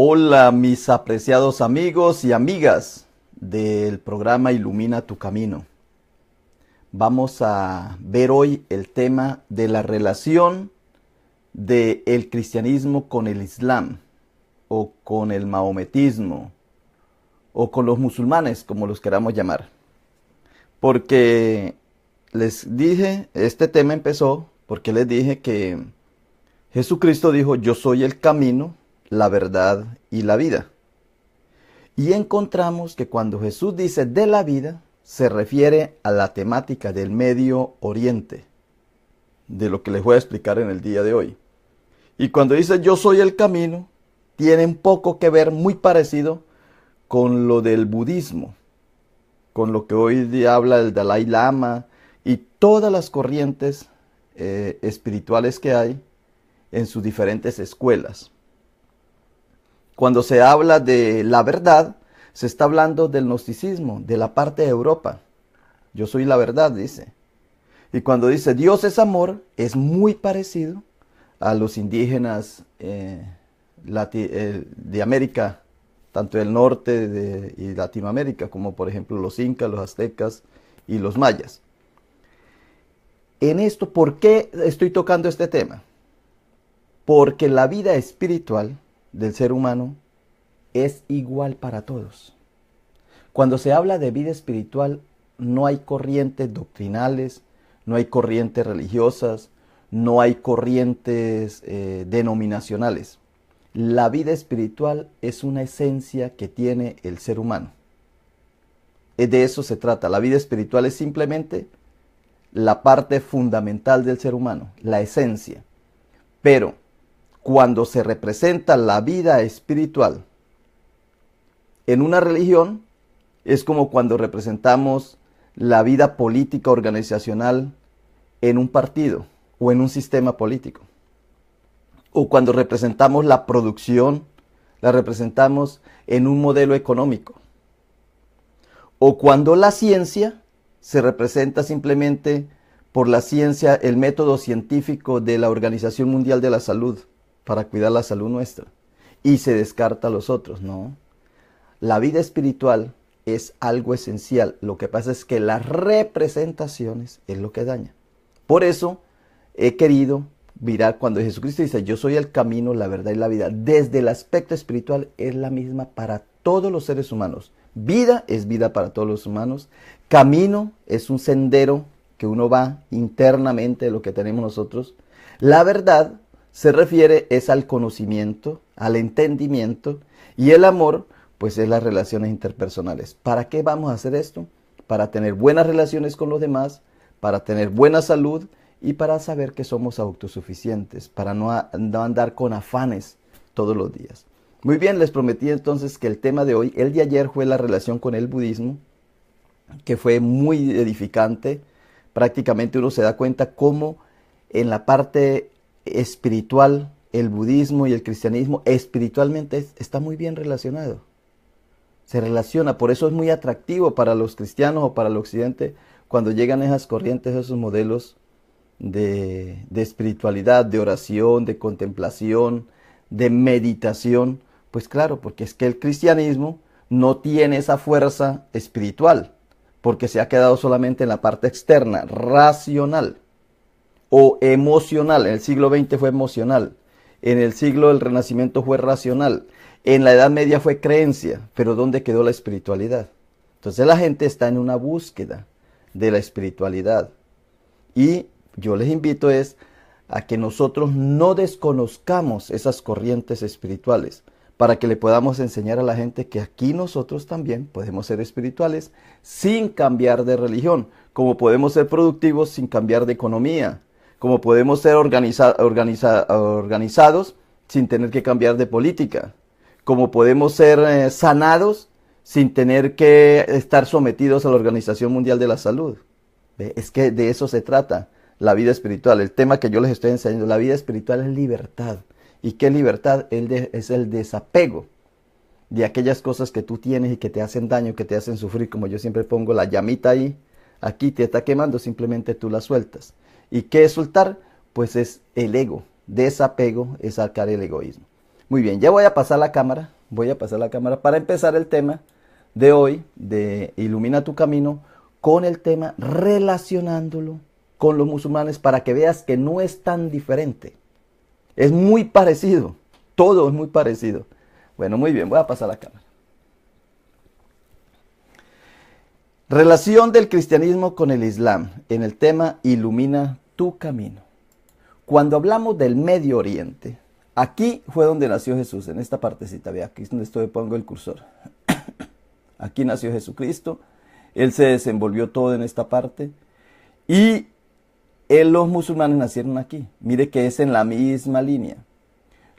Hola mis apreciados amigos y amigas del programa Ilumina tu Camino. Vamos a ver hoy el tema de la relación del cristianismo con el Islam o con el maometismo o con los musulmanes, como los queramos llamar. Porque les dije, este tema empezó porque les dije que Jesucristo dijo: yo soy el camino, la verdad y la vida. Y encontramos que cuando Jesús dice de la vida, se refiere a la temática del Medio Oriente, de lo que les voy a explicar en el día de hoy. Y cuando dice yo soy el camino, tiene un poco que ver, muy parecido con lo del budismo, con lo que hoy día habla el Dalai Lama y todas las corrientes espirituales que hay en sus diferentes escuelas. Cuando se habla de la verdad, se está hablando del gnosticismo, de la parte de Europa. Yo soy la verdad, dice. Y cuando dice Dios es amor, es muy parecido a los indígenas de América, tanto del norte y Latinoamérica, como por ejemplo los incas, los aztecas y los mayas. En esto, ¿por qué estoy tocando este tema? Porque la vida espiritual del ser humano es igual para todos. Cuando se habla de vida espiritual, no hay corrientes doctrinales, no hay corrientes religiosas, no hay corrientes denominacionales. La vida espiritual es una esencia que tiene el ser humano. De eso se trata. La vida espiritual es simplemente la parte fundamental del ser humano, la esencia. Pero cuando se representa la vida espiritual en una religión, es como cuando representamos la vida política organizacional en un partido o en un sistema político. O cuando representamos la producción, la representamos en un modelo económico. O cuando la ciencia se representa simplemente por la ciencia, el método científico de la Organización Mundial de la Salud, para cuidar la salud nuestra, y se descarta a los otros, ¿no? La vida espiritual es algo esencial. Lo que pasa es que las representaciones es lo que daña. Por eso he querido mirar cuando Jesucristo dice yo soy el camino, la verdad y la vida. Desde el aspecto espiritual es la misma para todos los seres humanos. Vida es vida para todos los humanos. Camino es un sendero que uno va internamente de lo que tenemos nosotros. La verdad se refiere es al conocimiento, al entendimiento, y el amor pues es las relaciones interpersonales. ¿Para qué vamos a hacer esto? Para tener buenas relaciones con los demás, para tener buena salud y para saber que somos autosuficientes, para no andar con afanes todos los días. Muy bien, les prometí entonces que el tema de hoy, el de ayer, fue la relación con el budismo, que fue muy edificante. Prácticamente uno se da cuenta cómo en la parte espiritual, el budismo y el cristianismo espiritualmente está muy bien relacionado. Se relaciona, por eso es muy atractivo para los cristianos o para el occidente cuando llegan esas corrientes, esos modelos de espiritualidad, de oración, de contemplación, de meditación. Pues claro, porque es que el cristianismo no tiene esa fuerza espiritual, porque se ha quedado solamente en la parte externa, racional o emocional. En el siglo XX fue emocional, en el siglo del Renacimiento fue racional, en la Edad Media fue creencia, pero ¿dónde quedó la espiritualidad? Entonces la gente está en una búsqueda de la espiritualidad. Y yo les invito a que nosotros no desconozcamos esas corrientes espirituales, para que le podamos enseñar a la gente que aquí nosotros también podemos ser espirituales sin cambiar de religión, como podemos ser productivos sin cambiar de economía, como podemos ser organizados sin tener que cambiar de política, como podemos ser sanados sin tener que estar sometidos a la Organización Mundial de la Salud. Es que de eso se trata la vida espiritual. El tema que yo les estoy enseñando, la vida espiritual es libertad. ¿Y qué libertad? Es el desapego de aquellas cosas que tú tienes y que te hacen daño, que te hacen sufrir. Como yo siempre pongo la llamita ahí, aquí te está quemando, simplemente tú la sueltas. ¿Y qué es soltar? Pues es el ego. Desapego es sacar el egoísmo. Muy bien, ya voy a pasar la cámara. Voy a pasar la cámara para empezar el tema de hoy, de Ilumina tu camino, con el tema relacionándolo con los musulmanes para que veas que no es tan diferente. Es muy parecido. Todo es muy parecido. Bueno, muy bien, voy a pasar la cámara. Relación del cristianismo con el Islam en el tema Ilumina tu camino. Cuando hablamos del Medio Oriente, aquí fue donde nació Jesús, en esta partecita, vea, aquí es donde pongo el cursor. Aquí nació Jesucristo, Él se desenvolvió todo en esta parte y los musulmanes nacieron aquí. Mire que es en la misma línea.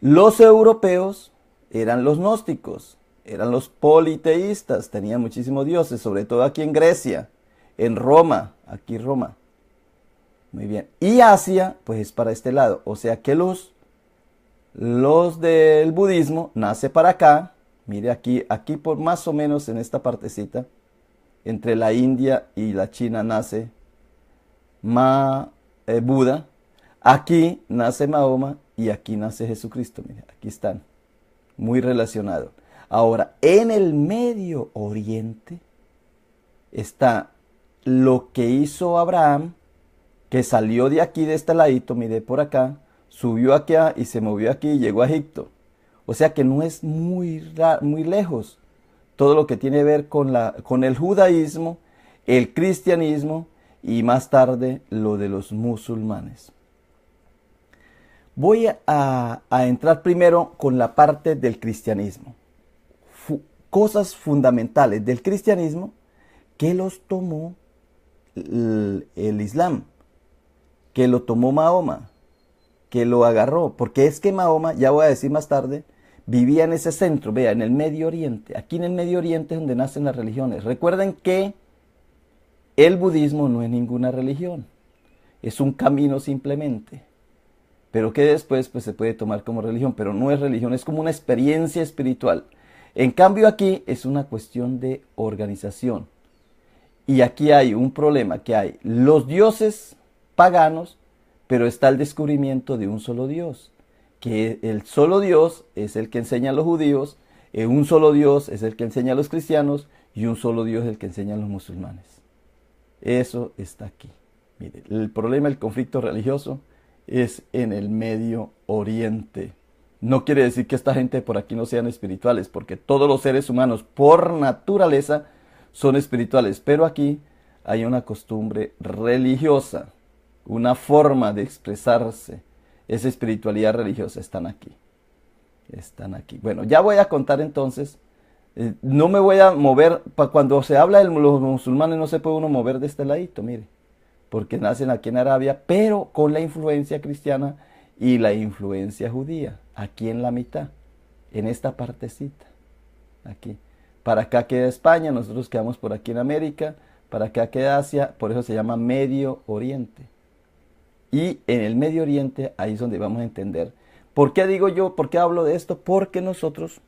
Los europeos eran los gnósticos, eran los politeístas, tenían muchísimos dioses, sobre todo aquí en Grecia, en Roma, aquí Roma. Muy bien. Y Asia, pues es para este lado. O sea que los del budismo nace para acá. Mire aquí por más o menos en esta partecita, entre la India y la China nace Buda. Aquí nace Mahoma y aquí nace Jesucristo. Mire, aquí están, muy relacionados. Ahora, en el Medio Oriente está lo que hizo Abraham, que salió de aquí, de este ladito, mire por acá, subió acá y se movió aquí y llegó a Egipto. O sea que no es muy lejos todo lo que tiene que ver con el judaísmo, el cristianismo y más tarde lo de los musulmanes. Voy a entrar primero con la parte del cristianismo. Cosas fundamentales del cristianismo que los tomó el Islam, que lo tomó Mahoma, que lo agarró, porque es que Mahoma, ya voy a decir más tarde, vivía en ese centro, vea, en el Medio Oriente. Aquí en el Medio Oriente es donde nacen las religiones. Recuerden que el budismo no es ninguna religión, es un camino simplemente, pero que después pues, se puede tomar como religión, pero no es religión, es como una experiencia espiritual. En cambio aquí es una cuestión de organización. Y aquí hay un problema, que hay los dioses paganos, pero está el descubrimiento de un solo Dios, que el solo Dios es el que enseña a los judíos, un solo Dios es el que enseña a los cristianos y un solo Dios es el que enseña a los musulmanes. Eso está aquí. Mire, el problema del conflicto religioso es en el Medio Oriente. No quiere decir que esta gente por aquí no sean espirituales, porque todos los seres humanos por naturaleza son espirituales, pero aquí hay una costumbre religiosa, una forma de expresarse. Esa espiritualidad religiosa están aquí. Están aquí. Bueno, ya voy a contar entonces. No me voy a mover, cuando se habla de los musulmanes no se puede uno mover de este ladito, mire, porque nacen aquí en Arabia, pero con la influencia cristiana y la influencia judía, aquí en la mitad, en esta partecita, aquí. Para acá queda España, nosotros quedamos por aquí en América, para acá queda Asia, por eso se llama Medio Oriente. Y en el Medio Oriente, ahí es donde vamos a entender. ¿Por qué digo yo, por qué hablo de esto? Porque nosotros,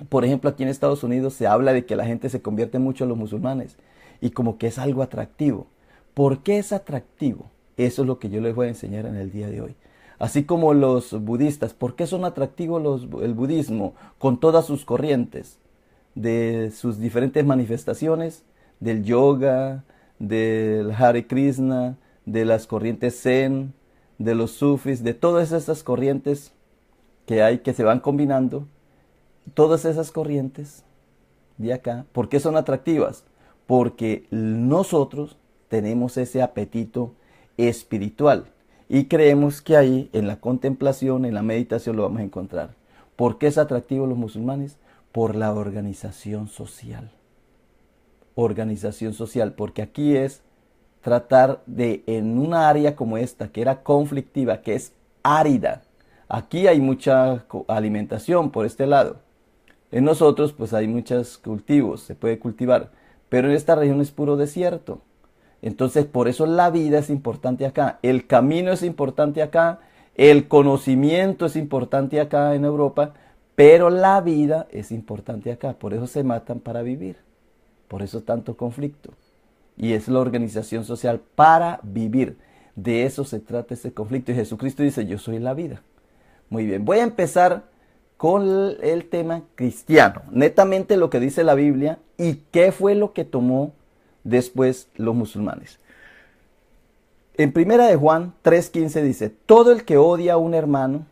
por ejemplo, aquí en Estados Unidos se habla de que la gente se convierte mucho en los musulmanes y como que es algo atractivo. ¿Por qué es atractivo? Eso es lo que yo les voy a enseñar en el día de hoy. Así como los budistas, ¿por qué son atractivos el budismo con todas sus corrientes? De sus diferentes manifestaciones, del yoga, del Hare Krishna, de las corrientes Zen, de los sufis, de todas esas corrientes que hay que se van combinando, todas esas corrientes de acá, ¿por qué son atractivas? Porque nosotros tenemos ese apetito espiritual y creemos que ahí en la contemplación, en la meditación lo vamos a encontrar. ¿Por qué es atractivo los musulmanes? Por la organización social. Organización social, porque aquí es tratar de, en una área como esta, que era conflictiva, que es árida, aquí hay mucha alimentación por este lado. En nosotros pues hay muchos cultivos, se puede cultivar, pero en esta región es puro desierto. Entonces por eso la vida es importante acá, el camino es importante acá, el conocimiento es importante acá en Europa, pero la vida es importante acá, por eso se matan para vivir, por eso tanto conflicto. Y es la organización social para vivir. De eso se trata ese conflicto. Y Jesucristo dice, yo soy la vida. Muy bien, voy a empezar con el tema cristiano, netamente lo que dice la Biblia y qué fue lo que tomó después los musulmanes. En primera de Juan 3:15 dice, todo el que odia a un hermano,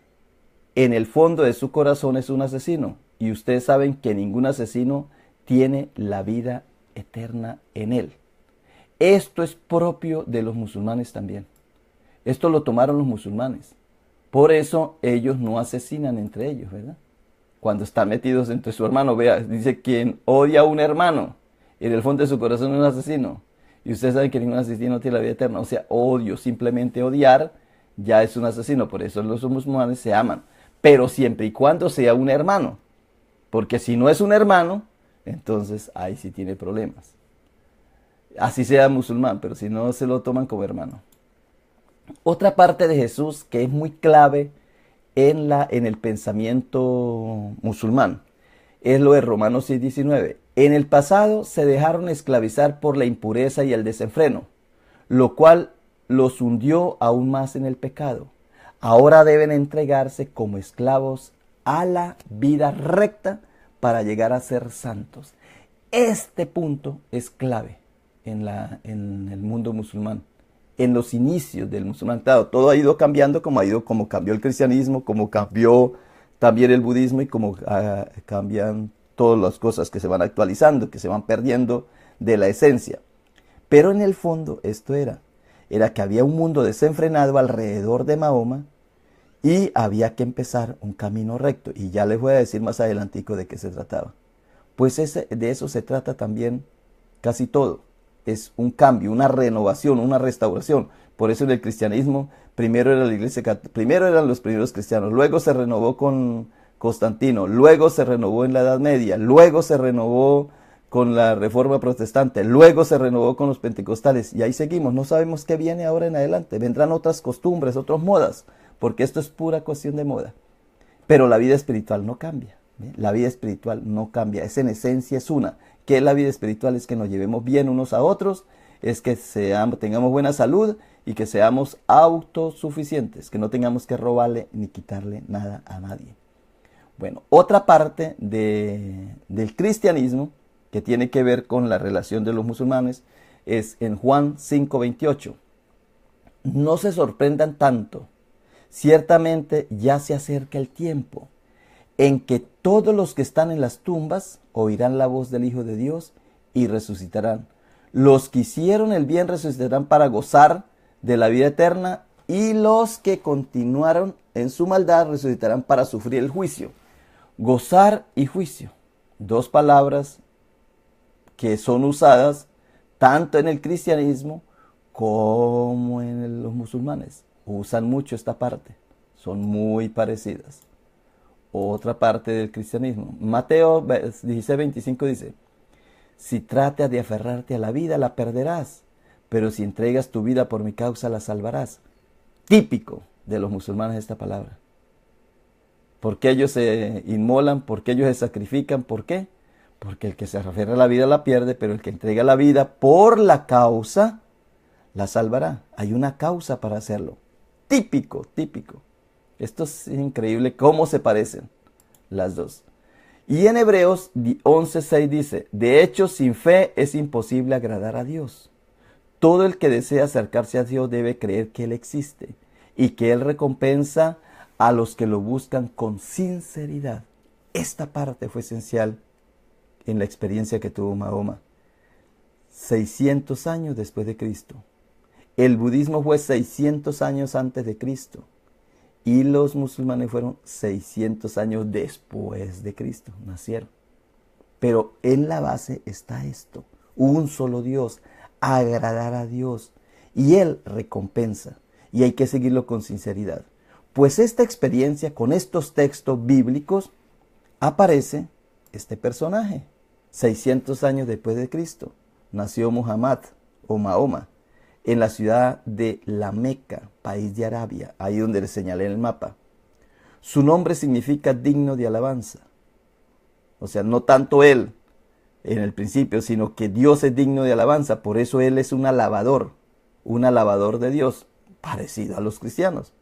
en el fondo de su corazón es un asesino. Y ustedes saben que ningún asesino tiene la vida eterna en él. Esto es propio de los musulmanes también. Esto lo tomaron los musulmanes. Por eso ellos no asesinan entre ellos, ¿verdad? Cuando están metidos entre su hermano, vea, dice quien odia a un hermano, en el fondo de su corazón es un asesino. Y ustedes saben que ningún asesino tiene la vida eterna. O sea, odio, simplemente odiar, ya es un asesino. Por eso los musulmanes se aman. Pero siempre y cuando sea un hermano. Porque si no es un hermano, entonces ahí sí tiene problemas. Así sea musulmán, pero si no se lo toman como hermano. Otra parte de Jesús que es muy clave en el pensamiento musulmán es lo de Romanos 6:19. En el pasado se dejaron esclavizar por la impureza y el desenfreno, lo cual los hundió aún más en el pecado. Ahora deben entregarse como esclavos a la vida recta para llegar a ser santos. Este punto es clave en el mundo musulmán, en los inicios del musulmán. Claro, todo ha ido cambiando como cambió el cristianismo, como cambió también el budismo y como cambian todas las cosas que se van actualizando, que se van perdiendo de la esencia. Pero en el fondo esto era que había un mundo desenfrenado alrededor de Mahoma y había que empezar un camino recto. Y ya les voy a decir más adelantico de qué se trataba. Pues de eso se trata también casi todo. Es un cambio, una renovación, una restauración. Por eso en el cristianismo, primero era la iglesia, primero eran los primeros cristianos, luego se renovó con Constantino, luego se renovó en la Edad Media, luego se renovó con la Reforma Protestante, luego se renovó con los pentecostales y ahí seguimos. No sabemos qué viene ahora en adelante. Vendrán otras costumbres, otras modas, porque esto es pura cuestión de moda. Pero la vida espiritual no cambia. ¿Bien? La vida espiritual no cambia, es en esencia es una. ¿Qué es la vida espiritual? Es que nos llevemos bien unos a otros, es que tengamos buena salud y que seamos autosuficientes, que no tengamos que robarle ni quitarle nada a nadie. Bueno, otra parte del cristianismo que tiene que ver con la relación de los musulmanes es en Juan 5:28. No se sorprendan tanto, ciertamente ya se acerca el tiempo en que todos los que están en las tumbas oirán la voz del Hijo de Dios y resucitarán. Los que hicieron el bien resucitarán para gozar de la vida eterna y los que continuaron en su maldad resucitarán para sufrir el juicio. Gozar y juicio, dos palabras que son usadas tanto en el cristianismo como en los musulmanes. Usan mucho esta parte, son muy parecidas. Otra parte del cristianismo. Mateo 16:25 dice, si tratas de aferrarte a la vida, la perderás, pero si entregas tu vida por mi causa, la salvarás. Típico de los musulmanes esta palabra. ¿Por qué ellos se inmolan? ¿Por qué ellos se sacrifican? ¿Por qué? Porque el que se aferra a la vida la pierde, pero el que entrega la vida por la causa, la salvará. Hay una causa para hacerlo. Típico, típico. Esto es increíble cómo se parecen las dos. Y en Hebreos 11:6 dice, de hecho, sin fe es imposible agradar a Dios. Todo el que desea acercarse a Dios debe creer que Él existe y que Él recompensa a los que lo buscan con sinceridad. Esta parte fue esencial en la experiencia que tuvo Mahoma. 600 años después de Cristo. El budismo fue 600 años antes de Cristo. Y los musulmanes fueron 600 años después de Cristo, nacieron. Pero en la base está esto, un solo Dios, agradar a Dios. Y Él recompensa, y hay que seguirlo con sinceridad. Pues esta experiencia, con estos textos bíblicos, aparece este personaje. 600 años después de Cristo, nació Muhammad o Mahoma, en la ciudad de La Meca, país de Arabia, ahí donde les señalé en el mapa. Su nombre significa digno de alabanza. O sea, no tanto él en el principio, sino que Dios es digno de alabanza. Por eso él es un alabador de Dios, parecido a los cristianos.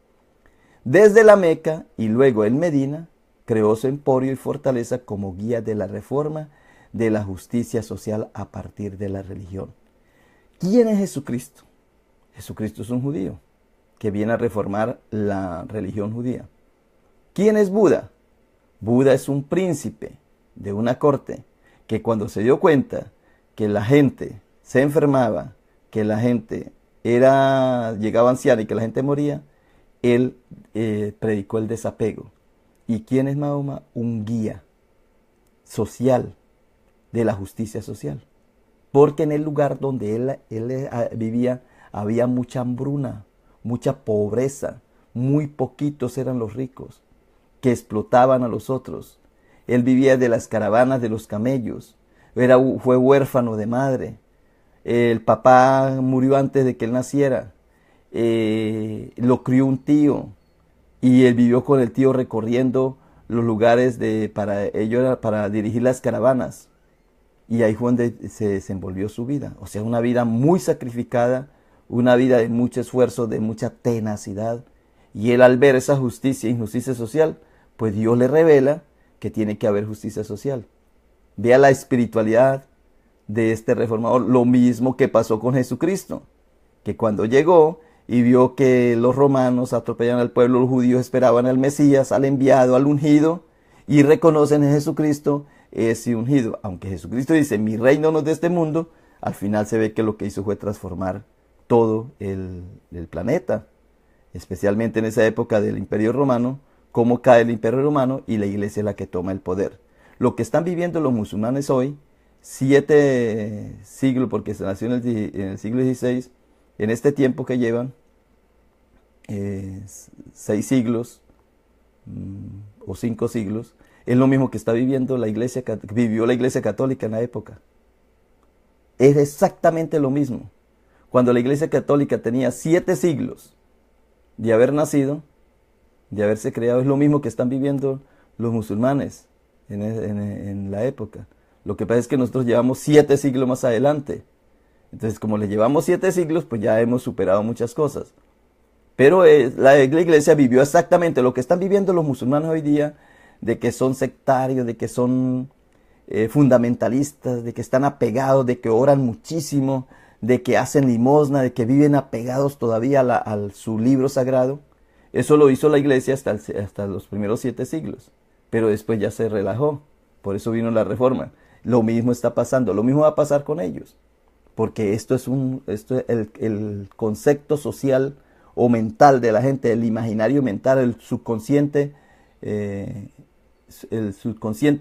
Desde La Meca y luego en Medina, creó su emporio y fortaleza como guía de la reforma de la justicia social a partir de la religión. ¿Quién es Jesucristo? Jesucristo es un judío que viene a reformar la religión judía. ¿Quién es Buda? Buda es un príncipe de una corte que cuando se dio cuenta que la gente se enfermaba, que la gente llegaba anciana y que la gente moría, él predicó el desapego. ¿Y quién es Mahoma? Un guía social de la justicia social. Porque en el lugar donde él vivía había mucha hambruna, mucha pobreza, muy poquitos eran los ricos que explotaban a los otros. Él vivía de las caravanas de los camellos, fue huérfano de madre, el papá murió antes de que él naciera, lo crió un tío y él vivió con el tío recorriendo los lugares para dirigir las caravanas. Y ahí fue donde se desenvolvió su vida. O sea, una vida muy sacrificada, una vida de mucho esfuerzo, de mucha tenacidad. Y él al ver esa justicia, injusticia social, pues Dios le revela que tiene que haber justicia social. Vea la espiritualidad de este reformador. Lo mismo que pasó con Jesucristo, que cuando llegó y vio que los romanos atropellaban al pueblo, los judíos esperaban al Mesías, al enviado, al ungido, y reconocen en Jesucristo ese ungido. Aunque Jesucristo dice, mi reino no es de este mundo, al final se ve que lo que hizo fue transformar todo el planeta, especialmente en esa época del Imperio Romano, cómo cae el Imperio Romano y la iglesia es la que toma el poder. Lo que están viviendo los musulmanes hoy, 7 siglos, porque se nació en el siglo XVI, en este tiempo que llevan, 6 siglos o 5 siglos, es lo mismo que está viviendo vivió la iglesia católica en la época. Es exactamente lo mismo. Cuando la iglesia católica tenía 7 siglos de haber nacido, de haberse creado, es lo mismo que están viviendo los musulmanes en la época. Lo que pasa es que nosotros llevamos 7 siglos más adelante. Entonces, como le llevamos 7 siglos, pues ya hemos superado muchas cosas. Pero la iglesia vivió exactamente lo que están viviendo los musulmanes hoy día, de que son sectarios, de que son fundamentalistas, de que están apegados, de que oran muchísimo, de que hacen limosna, de que viven apegados todavía a su libro sagrado. Eso lo hizo la iglesia hasta los primeros 7 siglos, pero después ya se relajó, por eso vino la reforma. Lo mismo está pasando, lo mismo va a pasar con ellos, porque esto es el concepto social o mental de la gente, el imaginario mental, el subconsciente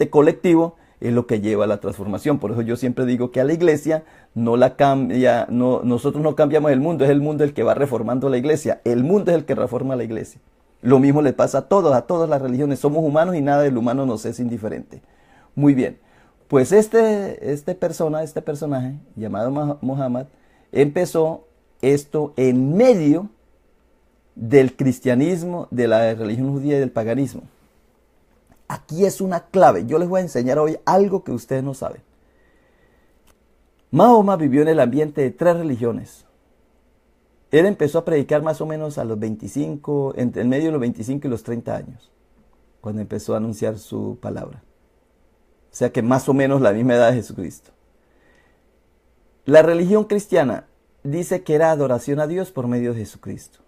colectivo es lo que lleva a la transformación. Por eso yo siempre digo que a la iglesia nosotros no cambiamos el mundo, es el mundo el que va reformando la iglesia, el mundo es el que reforma la iglesia. Lo mismo le pasa a todas las religiones, somos humanos y nada del humano nos es indiferente. Muy bien, pues este personaje llamado Muhammad empezó esto en medio del cristianismo, de la religión judía y del paganismo. Aquí es una clave. Yo les voy a enseñar hoy algo que ustedes no saben. Mahoma vivió en el ambiente de 3 religiones. Él empezó a predicar más o menos a los 25, en medio de los 25 y los 30 años, cuando empezó a anunciar su palabra. O sea que más o menos la misma edad de Jesucristo. La religión cristiana dice que era adoración a Dios por medio de Jesucristo.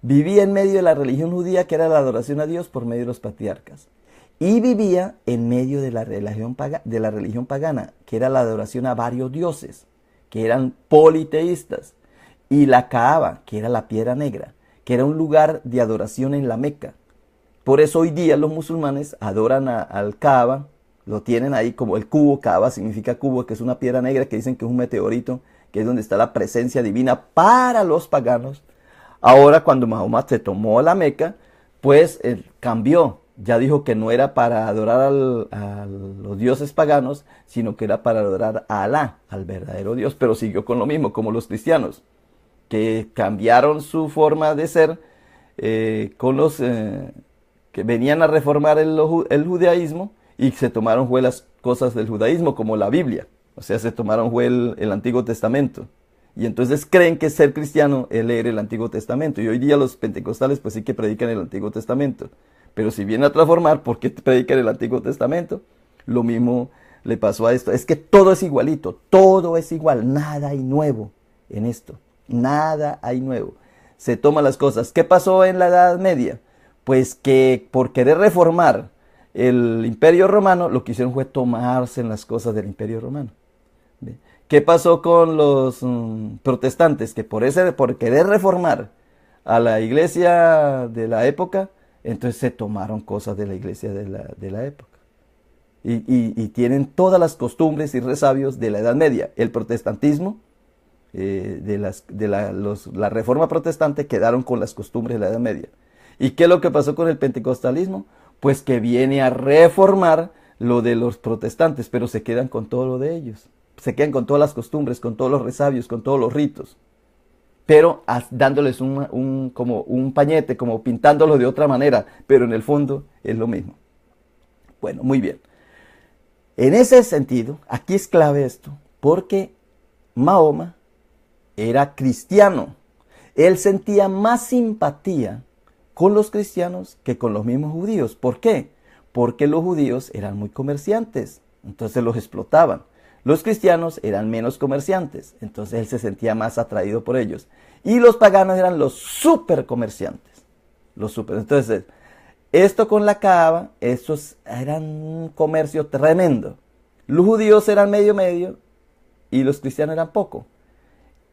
Vivía en medio de la religión judía, que era la adoración a Dios por medio de los patriarcas. Y vivía en medio de la religión pagana, que era la adoración a varios dioses, que eran politeístas. Y la Kaaba, que era la piedra negra, que era un lugar de adoración en la Meca. Por eso hoy día los musulmanes adoran al Kaaba, lo tienen ahí como el cubo. Kaaba significa cubo, que es una piedra negra que dicen que es un meteorito, que es donde está la presencia divina para los paganos. Ahora cuando Mahoma se tomó la Meca, pues cambió. Ya dijo que no era para adorar a los dioses paganos, sino que era para adorar a Alá, al verdadero Dios. Pero siguió con lo mismo, como los cristianos, que cambiaron su forma de ser con los que venían a reformar el judaísmo y se tomaron las cosas del judaísmo, como la Biblia. O sea, se tomaron el Antiguo Testamento. Y entonces creen que ser cristiano es leer el Antiguo Testamento. Y hoy día los pentecostales pues sí que predican el Antiguo Testamento. Pero si viene a transformar, ¿por qué predica en el Antiguo Testamento? Lo mismo le pasó a esto. Es que todo es igualito, todo es igual, nada hay nuevo en esto, nada hay nuevo. Se toman las cosas. ¿Qué pasó en la Edad Media? Pues que por querer reformar el Imperio Romano, lo que hicieron fue tomarse en las cosas del Imperio Romano. ¿Ve? ¿Qué pasó con los protestantes? Que por querer reformar a la iglesia de la época, entonces se tomaron cosas de la iglesia de la época. Y tienen todas las costumbres y resabios de la Edad Media. El protestantismo, la reforma protestante, quedaron con las costumbres de la Edad Media. ¿Y qué es lo que pasó con el pentecostalismo? Pues que viene a reformar lo de los protestantes, pero se quedan con todo lo de ellos. Se quedan con todas las costumbres, con todos los resabios, con todos los ritos. Pero dándoles como un pañete, como pintándolo de otra manera, pero en el fondo es lo mismo. Bueno, muy bien. En ese sentido, aquí es clave esto, porque Mahoma era cristiano. Él sentía más simpatía con los cristianos que con los mismos judíos. ¿Por qué? Porque los judíos eran muy comerciantes, entonces los explotaban. Los cristianos eran menos comerciantes, entonces él se sentía más atraído por ellos. Y los paganos eran los super comerciantes. Entonces, esto con la cava, estos eran un comercio tremendo. Los judíos eran medio y los cristianos eran poco.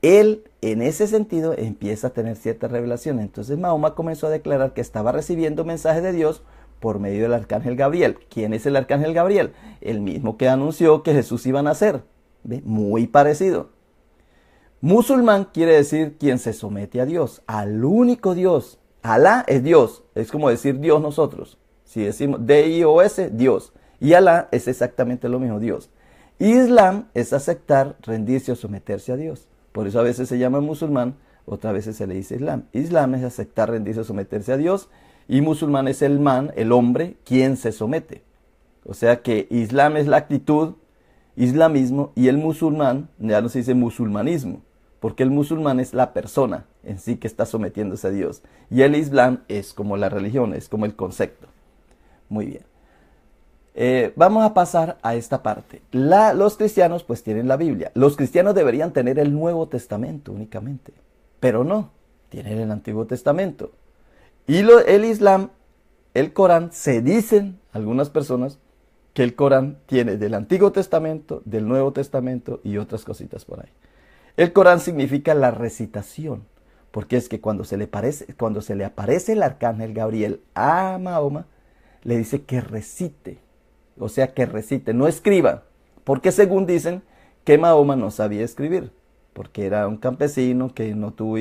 Él, en ese sentido, empieza a tener cierta revelación. Entonces Mahoma comenzó a declarar que estaba recibiendo mensajes de Dios por medio del arcángel Gabriel. ¿Quién es el arcángel Gabriel? El mismo que anunció que Jesús iba a nacer. ¿Ve? Muy parecido. Musulmán quiere decir quien se somete a Dios, al único Dios. Alá es Dios, es como decir Dios nosotros. Si decimos D-I-O-S, Dios. Y Alá es exactamente lo mismo, Dios. Islam es aceptar, rendirse o someterse a Dios. Por eso a veces se llama musulmán, otras veces se le dice Islam. Islam es aceptar, rendirse o someterse a Dios. Y musulmán es el man, el hombre, quien se somete. O sea que Islam es la actitud, islamismo, y el musulmán, ya no se dice musulmanismo, porque el musulmán es la persona en sí que está sometiéndose a Dios. Y el Islam es como la religión, es como el concepto. Muy bien. Vamos a pasar a esta parte. Los cristianos pues tienen la Biblia. Los cristianos deberían tener el Nuevo Testamento únicamente, pero no, tienen el Antiguo Testamento. Y el Islam, el Corán, se dicen algunas personas que el Corán tiene del Antiguo Testamento, del Nuevo Testamento y otras cositas por ahí. El Corán significa la recitación, porque es que cuando se le aparece el arcángel Gabriel a Mahoma, le dice que recite, o sea que recite, no escriba, porque según dicen que Mahoma no sabía escribir, porque era un campesino que no tuvo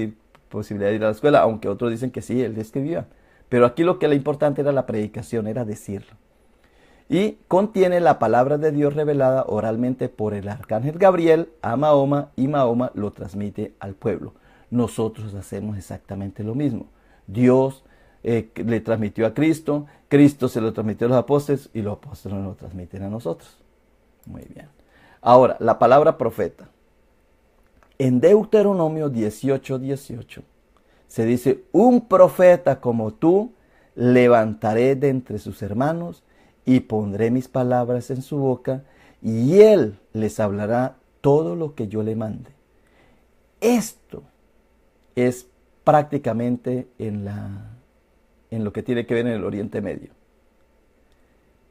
posibilidad de ir a la escuela, aunque otros dicen que sí, él escribía. Pero aquí lo que era importante era la predicación, era decirlo. Y contiene la palabra de Dios revelada oralmente por el arcángel Gabriel a Mahoma, y Mahoma lo transmite al pueblo. Nosotros hacemos exactamente lo mismo. Dios le transmitió a Cristo, Cristo se lo transmitió a los apóstoles y los apóstoles nos lo transmiten a nosotros. Muy bien. Ahora, la palabra profeta. En Deuteronomio 18:18 se dice: un profeta como tú levantaré de entre sus hermanos y pondré mis palabras en su boca y él les hablará todo lo que yo le mande. Esto es prácticamente en lo que tiene que ver en el Oriente Medio.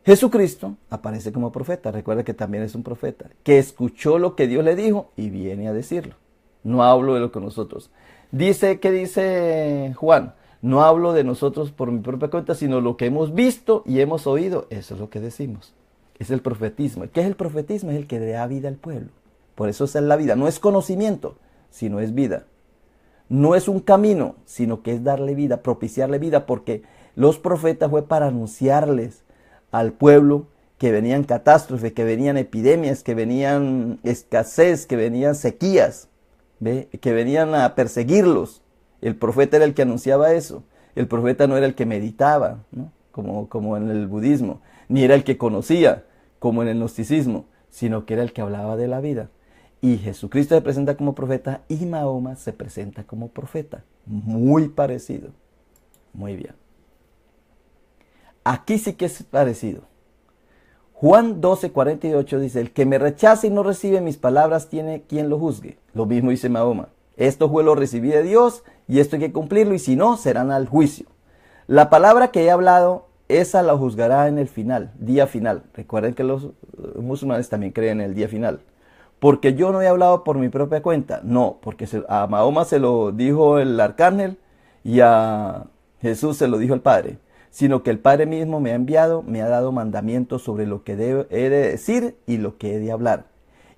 Jesucristo aparece como profeta, recuerda que también es un profeta, que escuchó lo que Dios le dijo y viene a decirlo. No hablo de lo que nosotros. ¿Qué dice Juan? No hablo de nosotros por mi propia cuenta, sino lo que hemos visto y hemos oído. Eso es lo que decimos. Es el profetismo. ¿Qué es el profetismo? Es el que da vida al pueblo. Por eso es la vida. No es conocimiento, sino es vida. No es un camino, sino que es darle vida, propiciarle vida, porque los profetas fue para anunciarles al pueblo que venían catástrofes, que venían epidemias, que venían escasez, que venían sequías, ¿ve? Que venían a perseguirlos. El profeta era el que anunciaba eso. El profeta no era el que meditaba, ¿no? Como en el budismo, ni era el que conocía, como en el gnosticismo, sino que era el que hablaba de la vida. Y Jesucristo se presenta como profeta y Mahoma se presenta como profeta. Muy parecido. Muy bien. Aquí sí que es parecido. Juan 12:48 dice, el que me rechaza y no recibe mis palabras tiene quien lo juzgue. Lo mismo dice Mahoma. Esto fue lo recibí de Dios y esto hay que cumplirlo y si no, serán al juicio. La palabra que he hablado, esa la juzgará en el final, día final. Recuerden que los musulmanes también creen en el día final. Porque yo no he hablado por mi propia cuenta. No, porque a Mahoma se lo dijo el arcángel y a Jesús se lo dijo el Padre. Sino que el Padre mismo me ha enviado, me ha dado mandamientos sobre lo que he de decir y lo que he de hablar.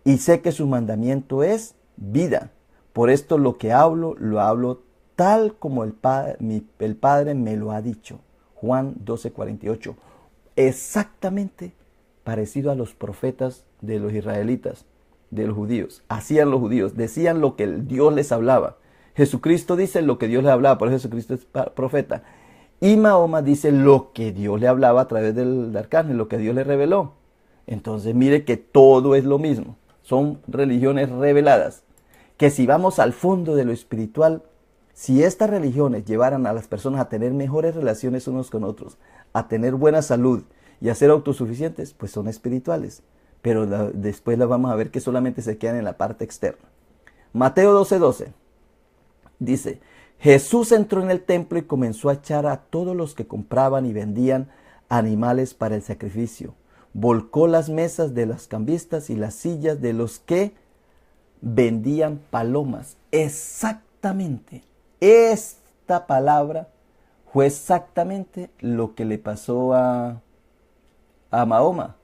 Y sé que su mandamiento es vida. Por esto lo que hablo, lo hablo tal como el Padre me lo ha dicho. Juan 12:48. Exactamente parecido a los profetas de los israelitas, de los judíos. Hacían los judíos, decían lo que Dios les hablaba. Jesucristo dice lo que Dios les hablaba, por eso Jesucristo es profeta. Y Mahoma dice lo que Dios le hablaba a través del arcángel, lo que Dios le reveló. Entonces mire que todo es lo mismo. Son religiones reveladas. Que si vamos al fondo de lo espiritual, si estas religiones llevaran a las personas a tener mejores relaciones unos con otros, a tener buena salud y a ser autosuficientes, pues son espirituales. Pero después las vamos a ver que solamente se quedan en la parte externa. Mateo 12:12 dice, Jesús entró en el templo y comenzó a echar a todos los que compraban y vendían animales para el sacrificio. Volcó las mesas de los cambistas y las sillas de los que vendían palomas. Exactamente. Esta palabra fue exactamente lo que le pasó a Mahoma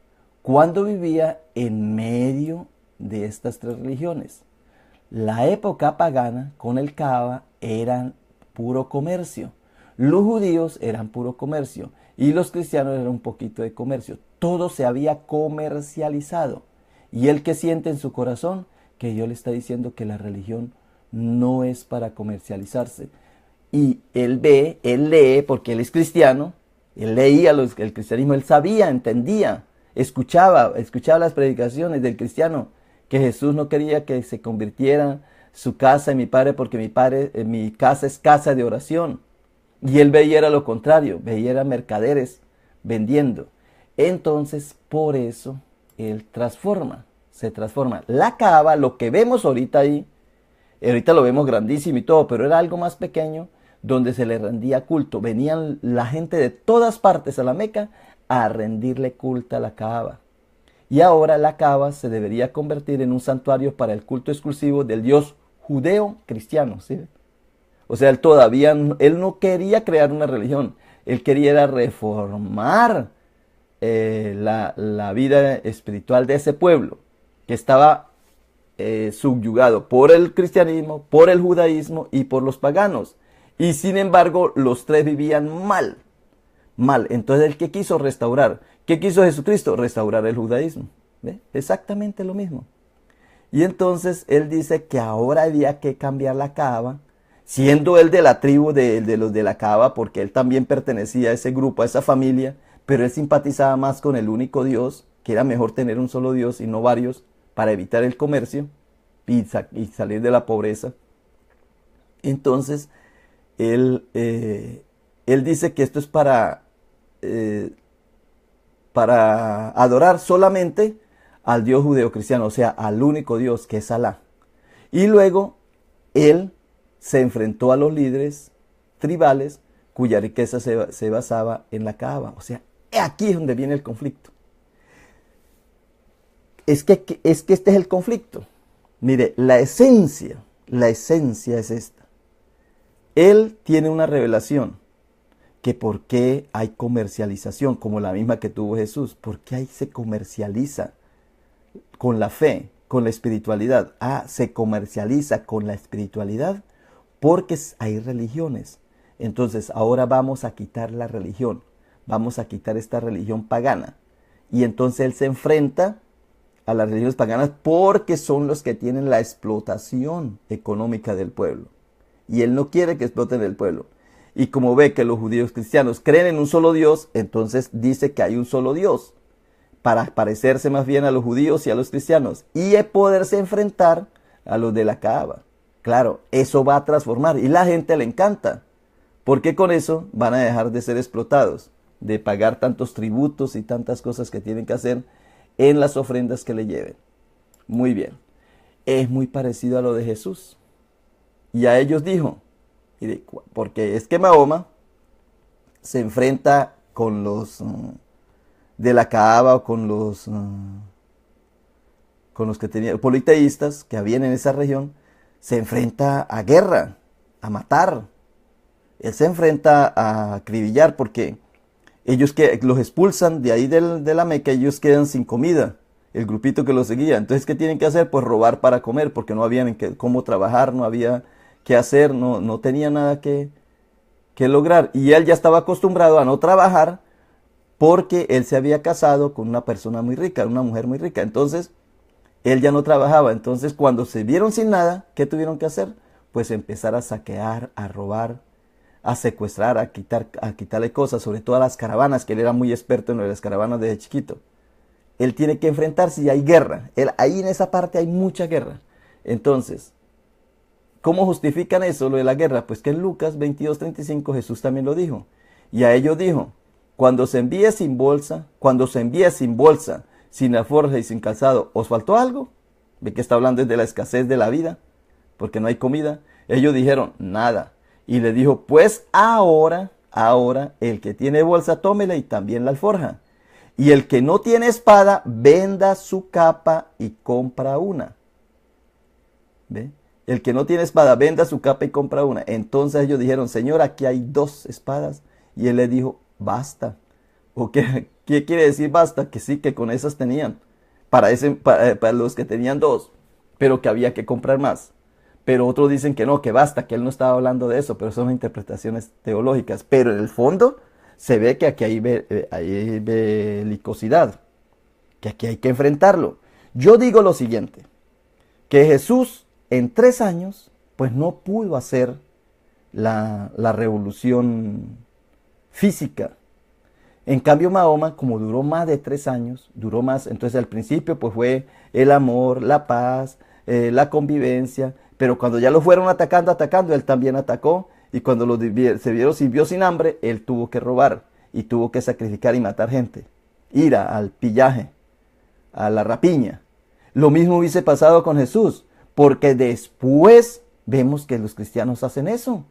cuando vivía en medio de estas tres religiones. La época pagana con el Kaaba eran puro comercio. Los judíos eran puro comercio y los cristianos eran un poquito de comercio. Todo se había comercializado. Y él que siente en su corazón que Dios le está diciendo que la religión no es para comercializarse. Y él lee, porque él es cristiano, él leía el cristianismo, él sabía, entendía, escuchaba las predicaciones del cristiano, que Jesús no quería que se convirtiera su casa en mi Padre, porque mi casa es casa de oración. Y él veía era lo contrario, veía era mercaderes vendiendo. Entonces, por eso, él se transforma. La Kaaba, lo que vemos ahorita ahí, ahorita lo vemos grandísimo y todo, pero era algo más pequeño, donde se le rendía culto. Venían la gente de todas partes a la Meca a rendirle culto a la Kaaba. Y ahora la Kaaba se debería convertir en un santuario para el culto exclusivo del Dios judeo-cristiano, ¿sí? O sea, él no quería crear una religión, él quería reformar la vida espiritual de ese pueblo, que estaba subyugado por el cristianismo, por el judaísmo y por los paganos. Y sin embargo, los tres vivían mal. Entonces, ¿el qué quiso restaurar? ¿Qué quiso Jesucristo? Restaurar el judaísmo. ¿Ve? Exactamente lo mismo. Y entonces él dice que ahora había que cambiar la Kaaba, siendo él de la tribu de los de la Kaaba, porque él también pertenecía a ese grupo, a esa familia, pero él simpatizaba más con el único Dios, que era mejor tener un solo Dios y no varios, para evitar el comercio y salir de la pobreza. Entonces, él dice que esto es para adorar solamente al Dios judeocristiano, o sea, al único Dios que es Alá. Y luego él se enfrentó a los líderes tribales cuya riqueza se basaba en la Kaaba. O sea, aquí es donde viene el conflicto. Es que este es el conflicto. Mire, la esencia es esta. Él tiene una revelación que por qué hay comercialización, como la misma que tuvo Jesús. ¿Por qué ahí se comercializa con la fe, con la espiritualidad? Se comercializa con la espiritualidad porque hay religiones. Entonces ahora vamos a quitar la religión, vamos a quitar esta religión pagana. Y entonces él se enfrenta a las religiones paganas porque son los que tienen la explotación económica del pueblo. Y él no quiere que exploten el pueblo. Y como ve que los judíos cristianos creen en un solo Dios, entonces dice que hay un solo Dios, para parecerse más bien a los judíos y a los cristianos, y poderse enfrentar a los de la Kaaba. Claro, eso va a transformar, y la gente le encanta, porque con eso van a dejar de ser explotados. de pagar tantos tributos y tantas cosas que tienen que hacer en las ofrendas que le lleven. Muy bien. Es muy parecido a lo de Jesús. Y a ellos dijo, porque es que Mahoma se enfrenta con los de la Kaaba o con los que tenían politeístas que habían en esa región, se enfrenta a guerra, a matar. Él se enfrenta a acribillar porque ellos que los expulsan de ahí de la Meca, ellos quedan sin comida, el grupito que los seguía. Entonces, ¿qué tienen que hacer? Pues robar para comer, porque no había cómo trabajar, no había qué hacer, no tenía nada que lograr. Y él ya estaba acostumbrado a no trabajar porque él se había casado con una persona muy rica, una mujer muy rica. Entonces, él ya no trabajaba. Entonces, cuando se vieron sin nada, ¿qué tuvieron que hacer? Pues empezar a saquear, a robar, a secuestrar, a quitarle cosas, sobre todo a las caravanas, que él era muy experto en las caravanas desde chiquito. Él tiene que enfrentarse y hay guerra. Ahí en esa parte hay mucha guerra. Entonces, ¿cómo justifican eso, lo de la guerra? Pues que en Lucas 22:35 Jesús también lo dijo. Y a ellos dijo, cuando se envíe sin bolsa, sin alforja y sin calzado, ¿os faltó algo? ¿Ve que está hablando de la escasez de la vida? Porque no hay comida. Ellos dijeron, nada. Y le dijo, pues ahora, el que tiene bolsa, tómela y también la alforja. Y el que no tiene espada, venda su capa y compra una. ¿Ve? El que no tiene espada, venda su capa y compra una. Entonces ellos dijeron, Señor, aquí hay 2 espadas. Y él le dijo, basta. ¿O qué quiere decir basta? Que sí, que con esas tenían. Para los que tenían 2. Pero que había que comprar más. Pero otros dicen que no, que basta, que él no estaba hablando de eso, pero son interpretaciones teológicas. Pero en el fondo se ve que aquí hay belicosidad, que aquí hay que enfrentarlo. Yo digo lo siguiente, que Jesús en 3 años, pues no pudo hacer la revolución física. En cambio Mahoma, como duró más de 3 años, duró más, entonces al principio pues fue el amor, la paz, la convivencia. Pero cuando ya lo fueron atacando, él también atacó. Y cuando se vio sin hambre, él tuvo que robar. Y tuvo que sacrificar y matar gente. Ir al pillaje, a la rapiña. Lo mismo hubiese pasado con Jesús. Porque después vemos que los cristianos hacen eso.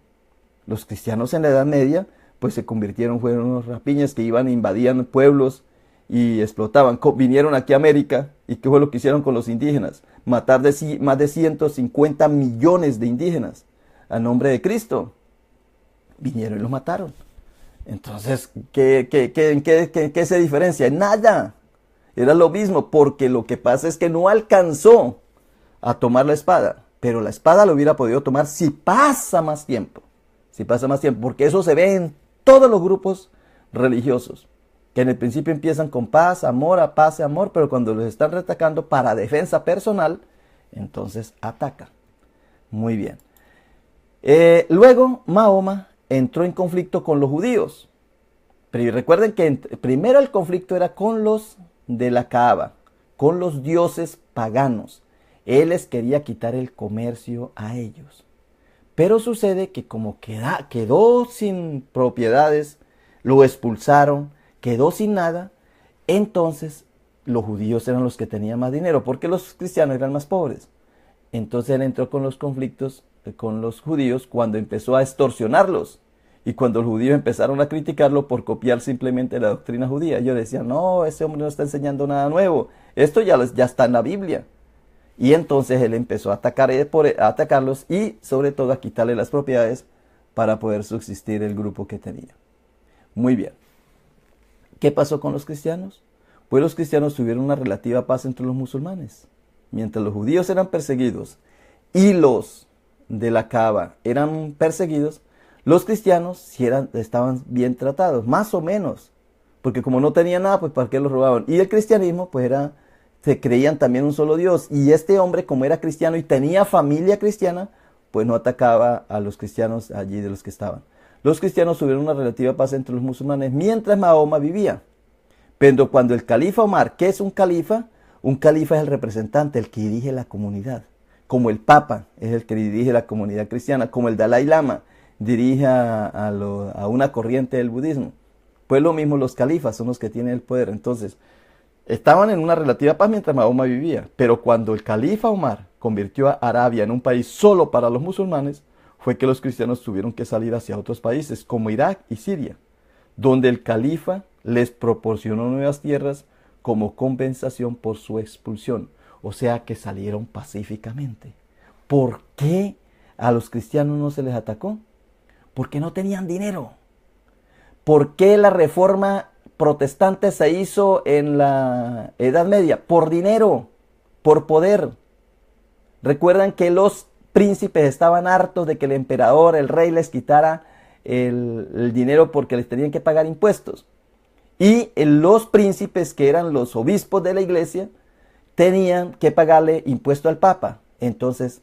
Los cristianos en la Edad Media, pues fueron unos rapiñas que iban, invadían pueblos y explotaban. Vinieron aquí a América. ¿Y qué fue lo que hicieron con los indígenas? Matar más de 150 millones de indígenas a nombre de Cristo. Vinieron y los mataron. Entonces, ¿en qué se diferencia? Nada. Era lo mismo, porque lo que pasa es que no alcanzó a tomar la espada. Pero la espada lo hubiera podido tomar si pasa más tiempo. Porque eso se ve en todos los grupos religiosos. Que en el principio empiezan con paz, amor, pero cuando los están retacando para defensa personal, entonces ataca. Muy bien. Luego Mahoma entró en conflicto con los judíos. Pero recuerden que primero el conflicto era con los de la Kaaba, con los dioses paganos. Él les quería quitar el comercio a ellos. Pero sucede que como quedó sin propiedades, lo expulsaron, quedó sin nada, entonces los judíos eran los que tenían más dinero, porque los cristianos eran más pobres. Entonces él entró con los conflictos con los judíos cuando empezó a extorsionarlos. Y cuando los judíos empezaron a criticarlo por copiar simplemente la doctrina judía, ellos decían, no, ese hombre no está enseñando nada nuevo, esto ya está en la Biblia. Y entonces él empezó a atacarlos y sobre todo a quitarle las propiedades para poder subsistir el grupo que tenía. Muy bien. ¿Qué pasó con los cristianos? Pues los cristianos tuvieron una relativa paz entre los musulmanes. Mientras los judíos eran perseguidos y los de la Kaaba eran perseguidos, los cristianos sí estaban bien tratados, más o menos. Porque como no tenían nada, pues ¿para qué los robaban? Y el cristianismo, pues se creían también un solo Dios. Y este hombre, como era cristiano y tenía familia cristiana, pues no atacaba a los cristianos allí de los que estaban. Los cristianos tuvieron una relativa paz entre los musulmanes mientras Mahoma vivía. Pero cuando el califa Omar, ¿qué es un califa? Un califa es el representante, el que dirige la comunidad. Como el Papa es el que dirige la comunidad cristiana, como el Dalai Lama dirige a una corriente del budismo. Pues lo mismo los califas son los que tienen el poder. Entonces, estaban en una relativa paz mientras Mahoma vivía, pero cuando el califa Omar convirtió a Arabia en un país solo para los musulmanes, fue que los cristianos tuvieron que salir hacia otros países como Irak y Siria, donde el califa les proporcionó nuevas tierras como compensación por su expulsión. O sea que salieron pacíficamente. ¿Por qué a los cristianos no se les atacó? Porque no tenían dinero. ¿Por qué la reforma protestante se hizo en la Edad Media? Por dinero, por poder. Recuerdan que los príncipes estaban hartos de que el emperador, el rey, les quitara el dinero porque les tenían que pagar impuestos. Y los príncipes, que eran los obispos de la iglesia, tenían que pagarle impuesto al Papa. Entonces,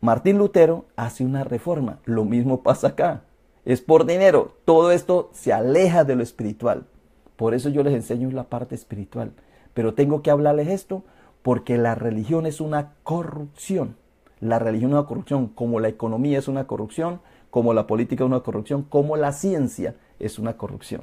Martín Lutero hace una reforma. Lo mismo pasa acá. Es por dinero. Todo esto se aleja de lo espiritual. Por eso yo les enseño la parte espiritual. Pero tengo que hablarles esto porque la religión es una corrupción. La religión es una corrupción, como la economía es una corrupción, como la política es una corrupción, como la ciencia es una corrupción.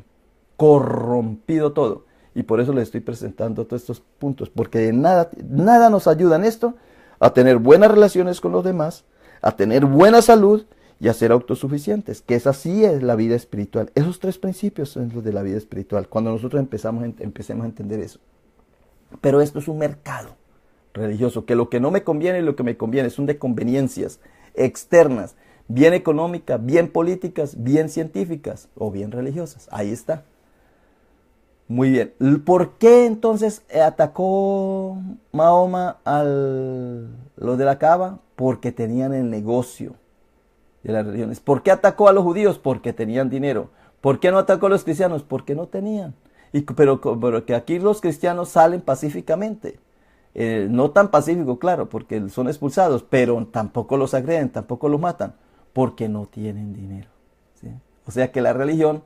Corrompido todo. Y por eso les estoy presentando todos estos puntos, porque de nada nos ayuda en esto a tener buenas relaciones con los demás, a tener buena salud y a ser autosuficientes, que esa sí es la vida espiritual. Esos tres principios son los de la vida espiritual, cuando nosotros empecemos a entender eso. Pero esto es un mercado religioso, que lo que no me conviene y lo que me conviene son de conveniencias externas, bien económicas, bien políticas, bien científicas o bien religiosas. Ahí está. Muy bien. ¿Por qué entonces atacó Mahoma a los de la Kaaba? Porque tenían el negocio de las religiones. ¿Por qué atacó a los judíos? Porque tenían dinero. ¿Por qué no atacó a los cristianos? Porque no tenían. Pero que aquí los cristianos salen pacíficamente. No tan pacífico, claro, porque son expulsados, pero tampoco los agreden, tampoco los matan, porque no tienen dinero. ¿Sí? O sea que la religión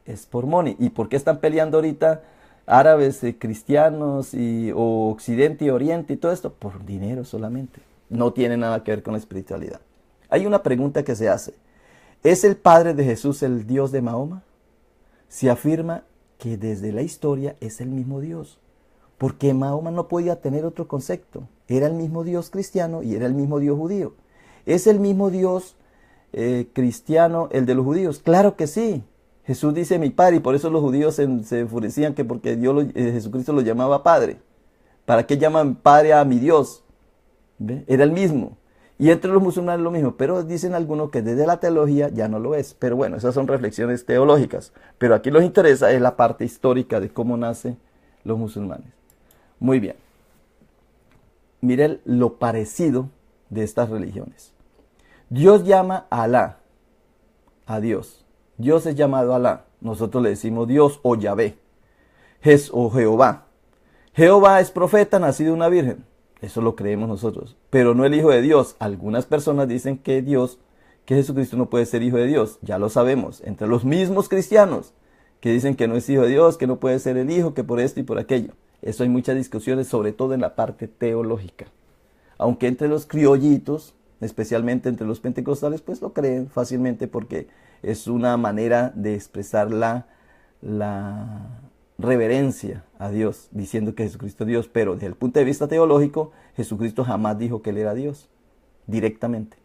es por money. ¿Y por qué están peleando ahorita árabes, cristianos, o Occidente y Oriente y todo esto? Por dinero solamente. No tiene nada que ver con la espiritualidad. Hay una pregunta que se hace. ¿Es el padre de Jesús el Dios de Mahoma? Se afirma que desde la historia es el mismo Dios, porque Mahoma no podía tener otro concepto. Era el mismo Dios cristiano y era el mismo Dios judío. ¿Es el mismo Dios cristiano el de los judíos? Claro que sí. Jesús dice mi padre, y por eso los judíos se enfurecían, que porque Jesucristo lo llamaba padre. ¿Para qué llaman padre a mi Dios? ¿Ve? Era el mismo. Y entre los musulmanes lo mismo, pero dicen algunos que desde la teología ya no lo es. Pero bueno, esas son reflexiones teológicas. Pero aquí nos interesa es la parte histórica de cómo nacen los musulmanes. Muy bien. Miren lo parecido de estas religiones. Dios llama a Alá, a Dios. Dios es llamado Alá. Nosotros le decimos Dios o Yahvé, o Jehová. Jehová es profeta nacido de una virgen. Eso lo creemos nosotros, pero no el Hijo de Dios. Algunas personas dicen que que Jesucristo no puede ser Hijo de Dios. Ya lo sabemos, entre los mismos cristianos que dicen que no es Hijo de Dios, que no puede ser el Hijo, que por esto y por aquello. Eso hay muchas discusiones, sobre todo en la parte teológica. Aunque entre los criollitos, especialmente entre los pentecostales, pues lo creen fácilmente porque es una manera de expresar la reverencia a Dios, diciendo que Jesucristo es Dios, pero desde el punto de vista teológico, Jesucristo jamás dijo que Él era Dios, directamente.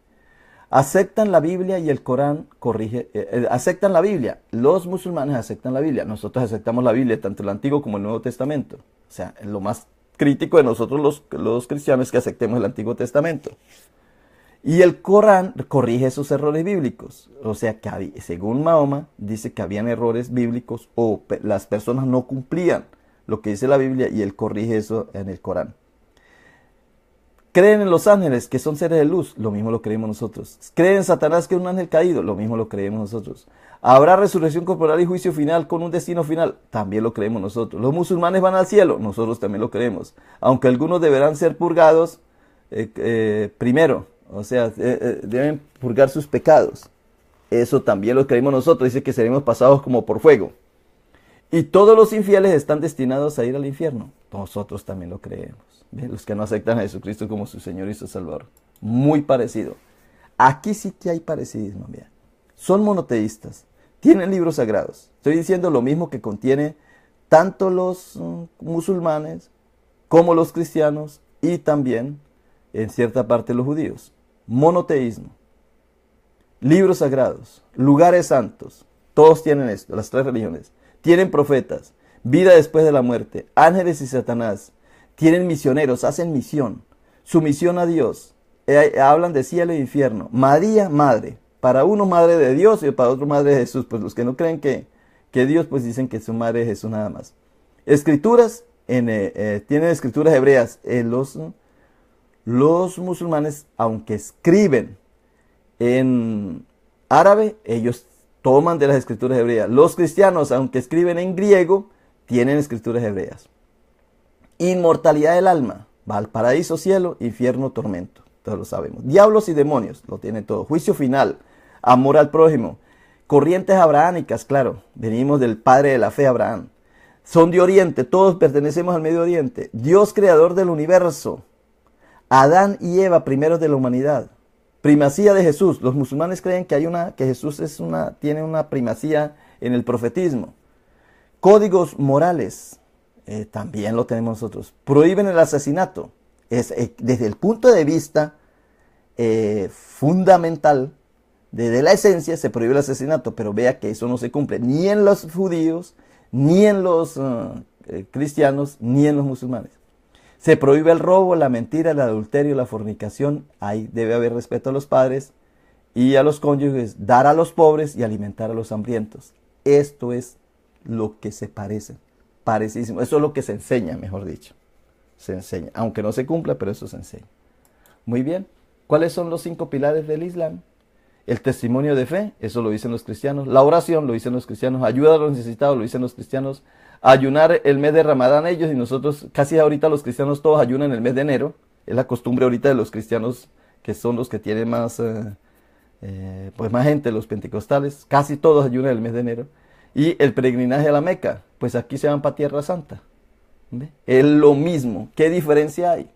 Aceptan la Biblia y el Corán aceptan la Biblia. Los musulmanes aceptan la Biblia. Nosotros aceptamos la Biblia, tanto el Antiguo como el Nuevo Testamento. O sea, lo más crítico de nosotros los cristianos es que aceptemos el Antiguo Testamento. Y el Corán corrige esos errores bíblicos. O sea, que según Mahoma, dice que habían errores bíblicos o las personas no cumplían lo que dice la Biblia y él corrige eso en el Corán. Creen en los ángeles, que son seres de luz, lo mismo lo creemos nosotros. Creen en Satanás, que es un ángel caído, lo mismo lo creemos nosotros. Habrá resurrección corporal y juicio final con un destino final, también lo creemos nosotros. Los musulmanes van al cielo, nosotros también lo creemos. Aunque algunos deberán ser purgados primero, o sea, deben purgar sus pecados. Eso también lo creemos nosotros, dice que seremos pasados como por fuego. Y todos los infieles están destinados a ir al infierno, nosotros también lo creemos. Los que no aceptan a Jesucristo como su Señor y su Salvador. Muy parecido. Aquí sí que hay parecidismo. Mira. Son monoteístas. tienen libros sagrados. Estoy diciendo lo mismo que contiene tanto los musulmanes como los cristianos y también en cierta parte los judíos. Monoteísmo, libros sagrados, lugares santos, todos tienen esto, las tres religiones. Tienen profetas, vida después de la muerte, ángeles y Satanás. Tienen misioneros, hacen misión, sumisión a Dios. Hablan de cielo e infierno. María, madre. Para uno madre de Dios y para otro madre de Jesús. Pues los que no creen que Dios, pues dicen que su madre es Jesús nada más. Escrituras, tienen escrituras hebreas. Los musulmanes, aunque escriben en árabe, ellos toman de las escrituras hebreas. Los cristianos, aunque escriben en griego, tienen escrituras hebreas. Inmortalidad del alma, paraíso, cielo, infierno, tormento. Todos lo sabemos. Diablos y demonios, lo tiene todo. Juicio final, amor al prójimo. Corrientes abrahámicas, claro, venimos del padre de la fe, Abraham. Son de Oriente, todos pertenecemos al Medio Oriente. Dios creador del universo. Adán y Eva, primeros de la humanidad. Primacía de Jesús. Los musulmanes creen que Jesús tiene una primacía en el profetismo. Códigos morales, también lo tenemos nosotros. Prohíben el asesinato. Desde el punto de vista fundamental, desde la esencia, se prohíbe el asesinato, pero vea que eso no se cumple ni en los judíos, ni en los cristianos, ni en los musulmanes. Se prohíbe el robo, la mentira, el adulterio, la fornicación. Ahí debe haber respeto a los padres y a los cónyuges, dar a los pobres y alimentar a los hambrientos. Esto es lo que se parece, parecísimo. Eso es lo que se enseña, mejor dicho. Se enseña, aunque no se cumpla, pero eso se enseña. Muy bien. ¿Cuáles son los 5 pilares del Islam? El testimonio de fe, eso lo dicen los cristianos. La oración, lo dicen los cristianos. Ayuda a los necesitados, lo dicen los cristianos. Ayunar el mes de Ramadán ellos, y nosotros casi ahorita los cristianos todos ayunan el mes de enero. Es la costumbre ahorita de los cristianos, que son los que tienen más gente, los pentecostales. Casi todos ayunan el mes de enero. Y el peregrinaje a la Meca, pues aquí se van para Tierra Santa. ¿Ve? Es lo mismo. ¿Qué diferencia hay?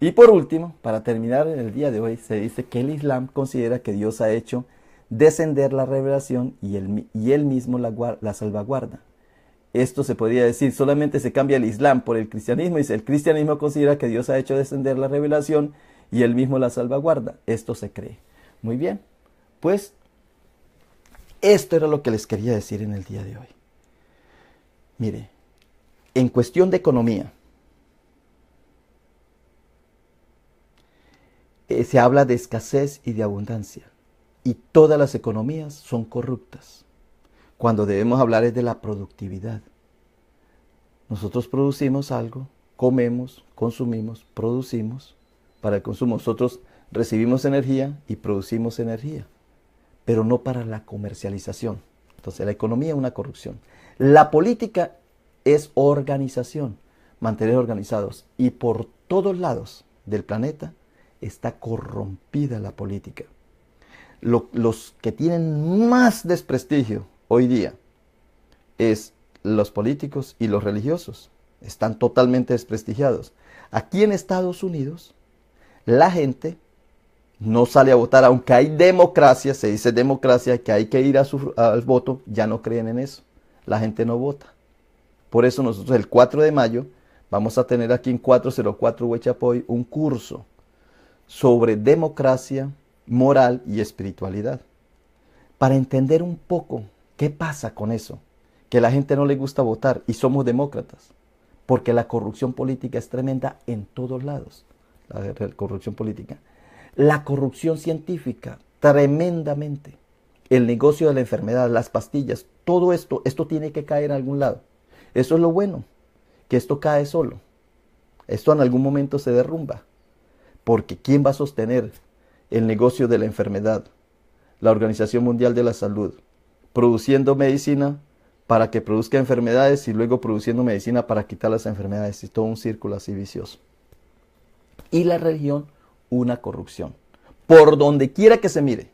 Y por último, para terminar en el día de hoy, se dice que el Islam considera que Dios ha hecho descender la revelación y él mismo la salvaguarda. Esto se podría decir, solamente se cambia el Islam por el cristianismo. Dice, el cristianismo considera que Dios ha hecho descender la revelación y él mismo la salvaguarda. Esto se cree. Muy bien, pues esto era lo que les quería decir en el día de hoy. Mire, en cuestión de economía, se habla de escasez y de abundancia. Y todas las economías son corruptas. Cuando debemos hablar es de la productividad. Nosotros producimos algo, comemos, consumimos, producimos para el consumo. Nosotros recibimos energía y producimos energía, pero no para la comercialización. Entonces la economía es una corrupción. La política es organización, mantener organizados. Y por todos lados del planeta está corrompida la política. Los que tienen más desprestigio hoy día es los políticos y los religiosos. Están totalmente desprestigiados. Aquí en Estados Unidos, la gente no sale a votar, aunque hay democracia, se dice democracia, que hay que ir al voto, ya no creen en eso. La gente no vota. Por eso nosotros el 4 de mayo vamos a tener aquí en 404 Huechapoy un curso sobre democracia, moral y espiritualidad. Para entender un poco qué pasa con eso, que a la gente no le gusta votar y somos demócratas, porque la corrupción política es tremenda en todos lados. La corrupción política. La corrupción científica, tremendamente. El negocio de la enfermedad, las pastillas, todo esto tiene que caer en algún lado. Eso es lo bueno, que esto cae solo. Esto en algún momento se derrumba. Porque ¿quién va a sostener el negocio de la enfermedad? La Organización Mundial de la Salud, produciendo medicina para que produzca enfermedades y luego produciendo medicina para quitar las enfermedades, y todo un círculo así vicioso. Y la religión, una corrupción. Por donde quiera que se mire,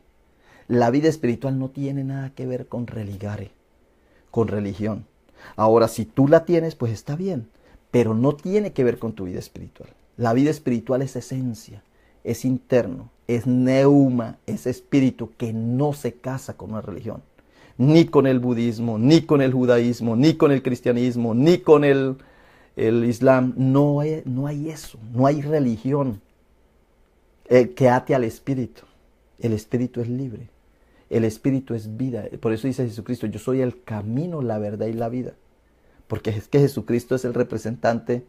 la vida espiritual no tiene nada que ver con religare, con religión. Ahora, si tú la tienes, pues está bien, pero no tiene que ver con tu vida espiritual. La vida espiritual es esencia, es interno, es neuma, es espíritu que no se casa con una religión. ni con el budismo, ni con el judaísmo, ni con el cristianismo, ni con el islam. No hay eso, no hay religión que ate al espíritu. El espíritu es libre, el espíritu es vida. Por eso dice Jesucristo, yo soy el camino, la verdad y la vida. Porque es que Jesucristo es el representante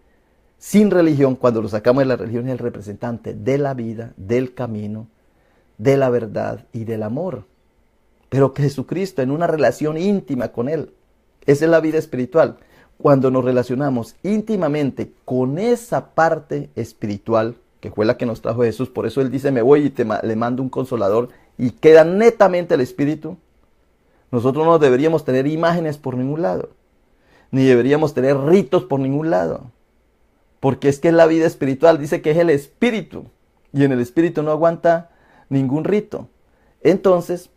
sin religión. Cuando lo sacamos de la religión, es el representante de la vida, del camino, de la verdad y del amor. Pero que Jesucristo en una relación íntima con Él, esa es la vida espiritual. Cuando nos relacionamos íntimamente con esa parte espiritual, que fue la que nos trajo Jesús, por eso Él dice, me voy y le mando un consolador, y queda netamente el espíritu. Nosotros no deberíamos tener imágenes por ningún lado, ni deberíamos tener ritos por ningún lado, porque es que la vida espiritual dice que es el espíritu, y en el espíritu no aguanta ningún rito. Entonces,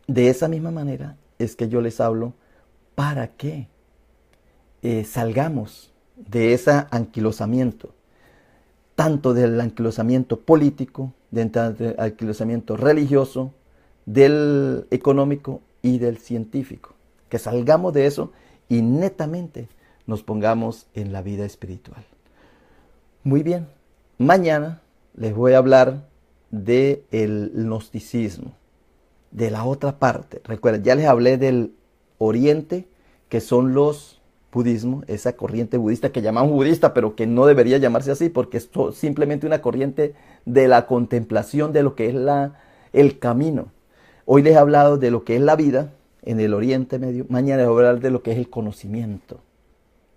de esa misma manera es que yo les hablo para que salgamos de ese anquilosamiento, tanto del anquilosamiento político, del anquilosamiento religioso, del económico y del científico. Que salgamos de eso y netamente nos pongamos en la vida espiritual. Muy bien, mañana les voy a hablar del gnosticismo, de la otra parte. Recuerden, ya les hablé del oriente, que son los budismo, esa corriente budista que llamamos budista, pero que no debería llamarse así, porque es simplemente una corriente de la contemplación de lo que es el camino. Hoy les he hablado de lo que es la vida en el Oriente Medio. Mañana les voy a hablar de lo que es el conocimiento,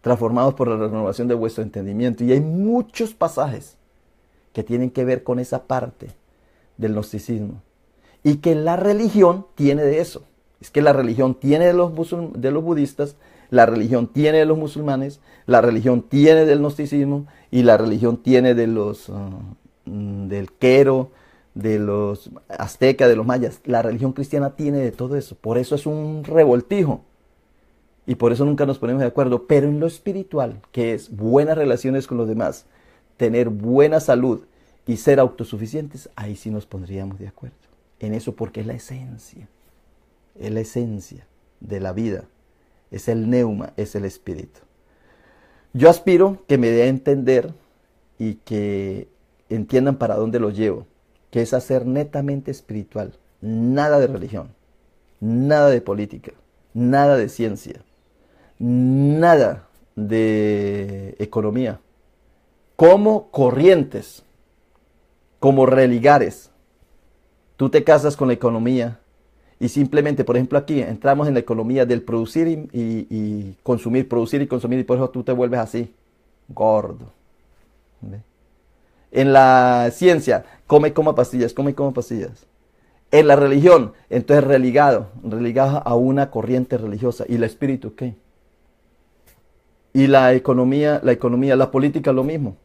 transformados por la renovación de vuestro entendimiento. Y hay muchos pasajes que tienen que ver con esa parte del gnosticismo. Y que la religión tiene de eso. Es que la religión tiene de los budistas, la religión tiene de los musulmanes, la religión tiene del gnosticismo y la religión tiene de del quero, de los aztecas, de los mayas. La religión cristiana tiene de todo eso. Por eso es un revoltijo. Y por eso nunca nos ponemos de acuerdo. Pero en lo espiritual, que es buenas relaciones con los demás, tener buena salud y ser autosuficientes, ahí sí nos pondríamos de acuerdo. En eso, porque es la esencia. Es la esencia de la vida. Es el neuma, es el espíritu. Yo aspiro que me dé a entender y que entiendan para dónde lo llevo, que es hacer netamente espiritual, nada de religión, nada de política, nada de ciencia, nada de economía, como corrientes, como religares. Tú te casas con la economía y simplemente, por ejemplo, aquí entramos en la economía del producir y consumir, producir y consumir, y por eso tú te vuelves así, gordo. ¿Ve? En la ciencia, come y coma pastillas, come y coma pastillas. En la religión, entonces religado a una corriente religiosa. ¿Y el espíritu qué? Y la economía, la política, lo mismo.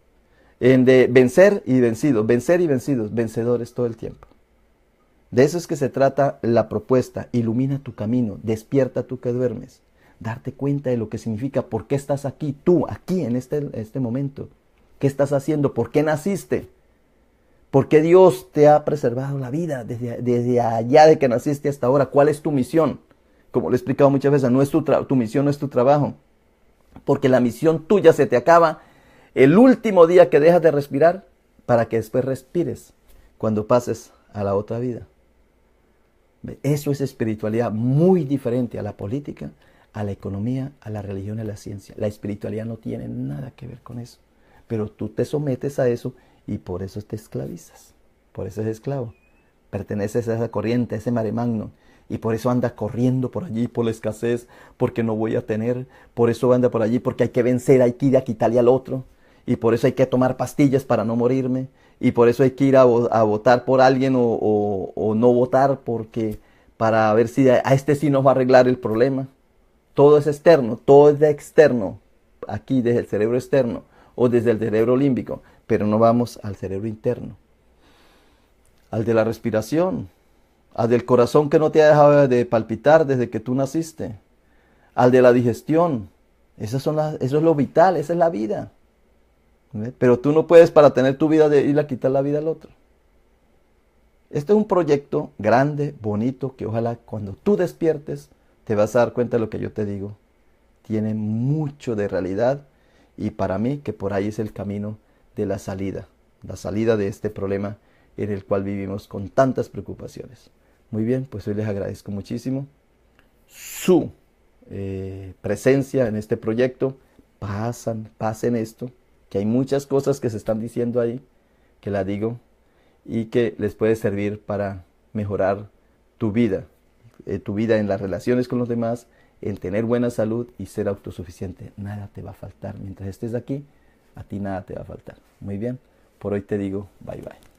En de vencer y vencidos, vencedores todo el tiempo. De eso es que se trata la propuesta. Ilumina tu camino, despierta tú que duermes. Darte cuenta de lo que significa, por qué estás aquí, tú, aquí en este momento. ¿Qué estás haciendo? ¿Por qué naciste? ¿Por qué Dios te ha preservado la vida desde allá de que naciste hasta ahora? ¿Cuál es tu misión? Como lo he explicado muchas veces, no es tu misión, no es tu trabajo. Porque la misión tuya se te acaba el último día que dejas de respirar, para que después respires cuando pases a la otra vida. Eso es espiritualidad muy diferente a la política, a la economía, a la religión y a la ciencia. La espiritualidad no tiene nada que ver con eso. Pero tú te sometes a eso y por eso te esclavizas. Por eso es esclavo. Perteneces a esa corriente, a ese mare magnum. Y por eso anda corriendo por allí, por la escasez, porque no voy a tener. Por eso anda por allí, porque hay que vencer, hay que ir a quitarle al otro. Y por eso hay que tomar pastillas para no morirme. Y por eso hay que ir a votar por alguien o no votar, porque para ver si a este sí nos va a arreglar el problema. Todo es externo, todo es de externo. Aquí desde el cerebro externo o desde el cerebro límbico. Pero no vamos al cerebro interno. Al de la respiración. Al del corazón que no te ha dejado de palpitar desde que tú naciste. Al de la digestión. Eso es lo vital, esa es la vida. Pero tú no puedes, para tener tu vida, de ir a quitar la vida al otro. Este es un proyecto grande, bonito, que ojalá cuando tú despiertes te vas a dar cuenta de lo que yo te digo. Tiene mucho de realidad y para mí que por ahí es el camino de la salida de este problema en el cual vivimos con tantas preocupaciones. Muy bien, pues hoy les agradezco muchísimo su presencia en este proyecto. Pasen esto, que hay muchas cosas que se están diciendo ahí, que la digo, y que les puede servir para mejorar tu vida en las relaciones con los demás, en tener buena salud y ser autosuficiente. Nada te va a faltar. Mientras estés aquí, a ti nada te va a faltar. Muy bien, por hoy te digo bye bye.